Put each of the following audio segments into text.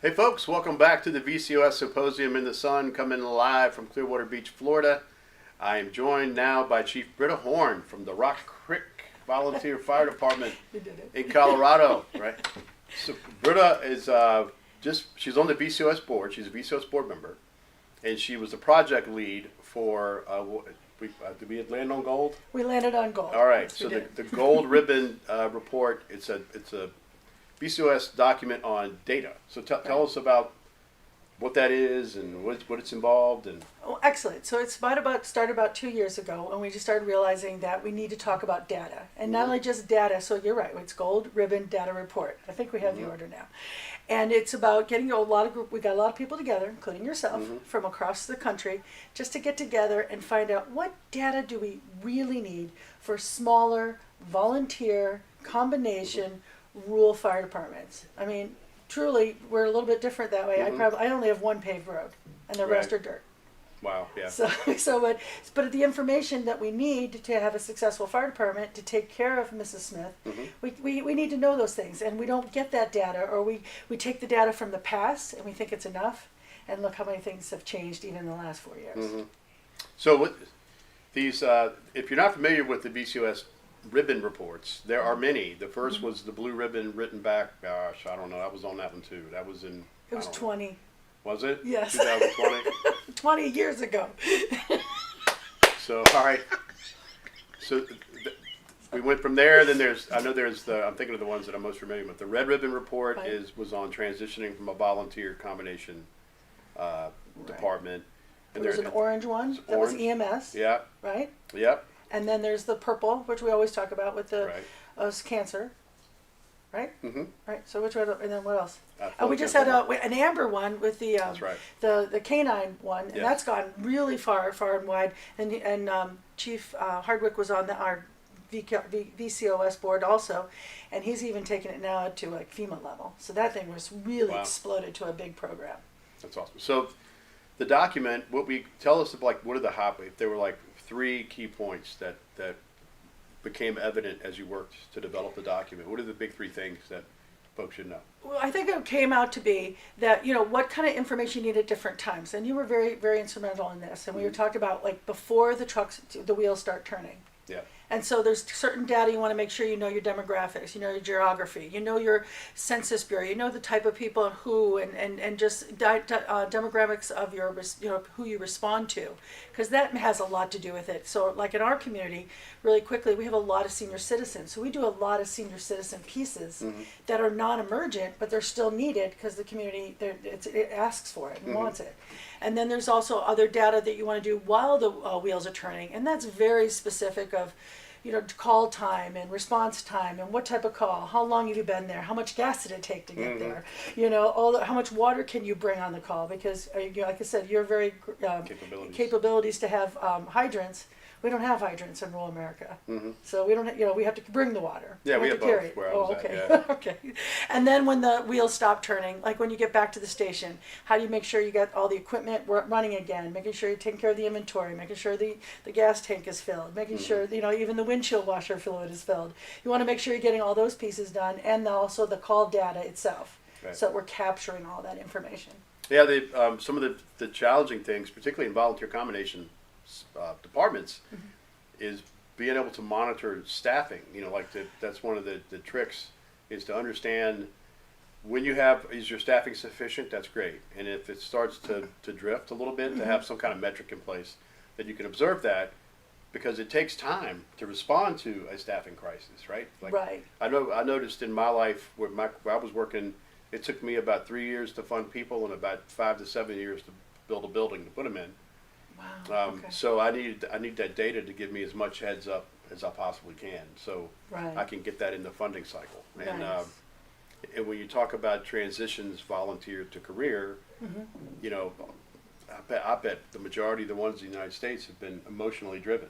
Hey folks, welcome back to the VCOS Symposium in the Sun, coming live from Clearwater Beach, Florida. I am joined now by Chief Brita Horn from the Rock Creek Volunteer Fire Department in Colorado, right? So Brita is she's on the VCOS board. She's a VCOS board member, and she was the project lead for, did we land on gold? We landed on gold. All right, Yes, so we did. the gold ribbon report, it's a VCOS document on data. So tell us about what that is and what it's involved and. Oh, excellent. So it's started about 2 years ago, and we just started realizing that we need to talk about data, and not only just data. So you're right. It's gold ribbon data report. I think we have the order now, and it's about getting we got a lot of people together, including yourself, from across the country, just to get together and find out what data do we really need for smaller volunteer combination rural fire departments. I mean, truly, we're a little bit different that way. I only have one paved road, and the rest are dirt. Wow, yeah. But the information that we need to have a successful fire department to take care of Mrs. Smith, we need to know those things, and we don't get that data, or we take the data from the past and we think it's enough, and look how many things have changed even in the last 4 years. So what these, if you're not familiar with the VCOS ribbon reports, there are many. The first was the blue ribbon written back, gosh, I don't know, I was on that one too. That was in, It was 20. Was it? Yes. 2020? 20 years ago. So, all right. So we went from there. Then I'm thinking of the ones that I'm most familiar with. The red ribbon report Right. was on transitioning from a volunteer combination department. And There's an orange one that was EMS, Yeah, right? yep, And then there's the purple, which we always talk about with the right. cancer, right? Mm-hmm. Right. So which one? And then what else? I And we just had an amber one with the That's right. the canine one, and Yes. that's gone really far and wide. And Chief Hardwick was on our VCOS board also, and he's even taken it now to like FEMA level. So that thing was really Wow. exploded to a big program. That's awesome. So the document, tell us what are the if there were like 3 key points that became evident as you worked to develop the document. What are the big 3 things that folks should know? Well, I think it came out to be that, what kind of information you need at different times. And you were very, very instrumental in this. And we were talking about like before the wheels start turning. Yeah. And so there's certain data you want to make sure you know your demographics, you know your geography, you know your census bureau, you know the type of people who and just demographics of your who you respond to, because that has a lot to do with it. So like in our community, really quickly, we have a lot of senior citizens, so we do a lot of senior citizen pieces that are non-emergent, but they're still needed because the community it asks for it and wants it. And then there's also other data that you want to do while the wheels are turning, and that's very specific of, call time and response time and what type of call, how long have you been there, how much gas did it take to get there, how much water can you bring on the call, because like I said, you're very capabilities to have hydrants. We don't have hydrants in rural America, so we don't. We have to bring the water. Yeah, we have both. It. Where I was okay, at, yeah. okay. And then when the wheels stop turning, like when you get back to the station, how do you make sure you got all the equipment running again? Making sure you're taking care of the inventory, making sure the gas tank is filled, making sure even the windshield washer fluid is filled. You want to make sure you're getting all those pieces done, and also the call data itself, so that we're capturing all that information. Yeah, some of the challenging things, particularly in volunteer combination departments, is being able to monitor staffing. That's one of the tricks, is to understand when is your staffing sufficient? That's great. And if it starts to drift a little bit, to have some kind of metric in place that you can observe that, because it takes time to respond to a staffing crisis, right? Right. I noticed in my life where I was working, it took me about 3 years to fund people and about 5 to 7 years to build a building to put them in. Wow. Okay. So I need that data to give me as much heads up as I possibly can, so I can get that in the funding cycle. And Nice. And when you talk about transitions, volunteer to career, I bet the majority of the ones in the United States have been emotionally driven.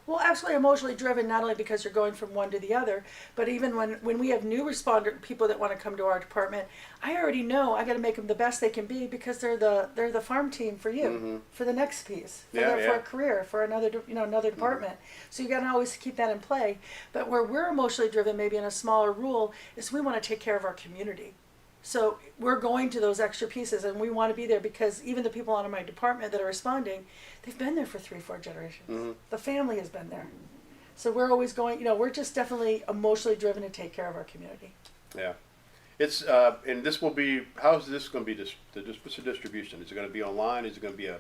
Well, absolutely emotionally driven, not only because you're going from one to the other, but even when we have new responder people that want to come to our department, I already know I got to make them the best they can be, because they're the farm team for you, for the next piece, for a career, for another department. So you got to always keep that in play. But where we're emotionally driven, maybe in a smaller rule, is we want to take care of our community. So we're going to those extra pieces, and we want to be there because even the people out of my department that are responding, they've been there for 3-4 generations. Mm-hmm. The family has been there. So we're always going, you know, we're just definitely emotionally driven to take care of our community. Yeah. It's, and this will be, how is this going to be, what's the distribution? Is it going to be online? Is it going to be a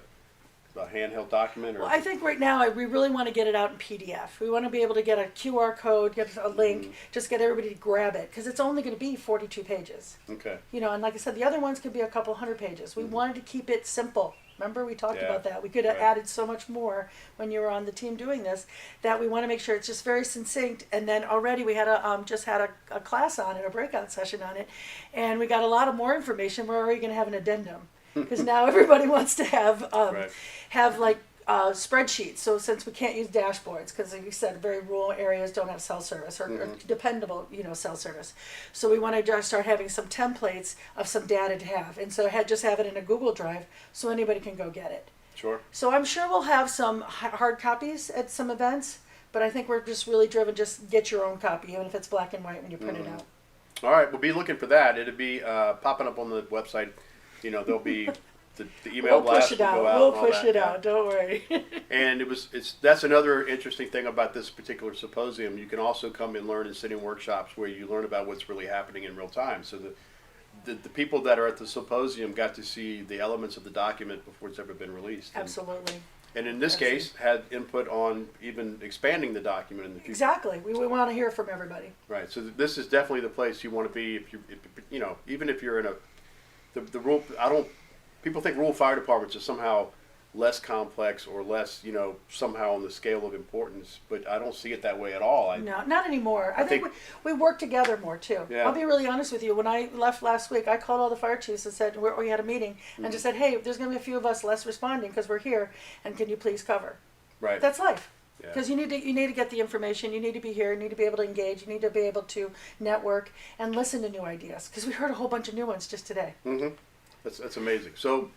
handheld document? Or? Well, I think right now we really want to get it out in PDF. We want to be able to get a QR code, get a link, just get everybody to grab it because it's only going to be 42 pages. Okay. You know, and like I said, the other ones could be a couple hundred pages. We wanted to keep it simple. Remember, we talked about that. We could have added so much more when you were on the team doing this that we want to make sure it's just very succinct. And then already we had just had a class on it, a breakout session on it, and we got a lot of more information. We're already going to have an addendum because now everybody wants to have like spreadsheets. So since we can't use dashboards because, like you said, very rural areas don't have cell service or dependable, you know, cell service. So we want to just start having some templates of some data to have, and so just have it in a Google Drive so anybody can go get it. Sure. So I'm sure we'll have some hard copies at some events, but I think we're just really driven. Just get your own copy, even if it's black and white when you print it out. All right, we'll be looking for that. It'll be popping up on the website. You know, there'll be. The email blast will go out. We'll push it out. Don't worry. And that's another interesting thing about this particular symposium. You can also come and learn in sitting workshops where you learn about what's really happening in real time. So the people that are at the symposium got to see the elements of the document before it's ever been released. Absolutely. And in this case, had input on even expanding the document in the future. Exactly. We want to hear from everybody. Right. So this is definitely the place you want to be if you know, even if you're in the rule. People think rural fire departments are somehow less complex or less, you know, somehow on the scale of importance, but I don't see it that way at all. No, not anymore. I think we work together more too. Yeah. I'll be really honest with you. When I left last week, I called all the fire chiefs and said, we had a meeting, and just said, hey, there's going to be a few of us less responding because we're here, and can you please cover? Right. That's life. Yeah. Because you need to get the information. You need to be here. You need to be able to engage. You need to be able to network and listen to new ideas. Because we heard a whole bunch of new ones just today. Mm-hmm. That's amazing. So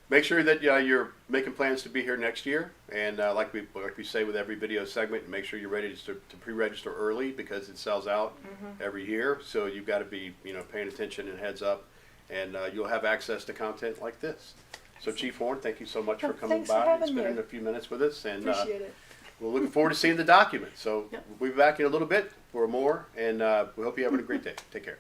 make sure that you're making plans to be here next year, and like we say with every video segment, make sure you're ready to pre-register early because it sells out every year. So you've got to be paying attention and heads up, and you'll have access to content like this. So Chief Horn, thank you so much for coming by and spending a few minutes with us, and appreciate it. we're looking forward to seeing the document. So we'll be back in a little bit for more, and we hope you're having a great day. Take care.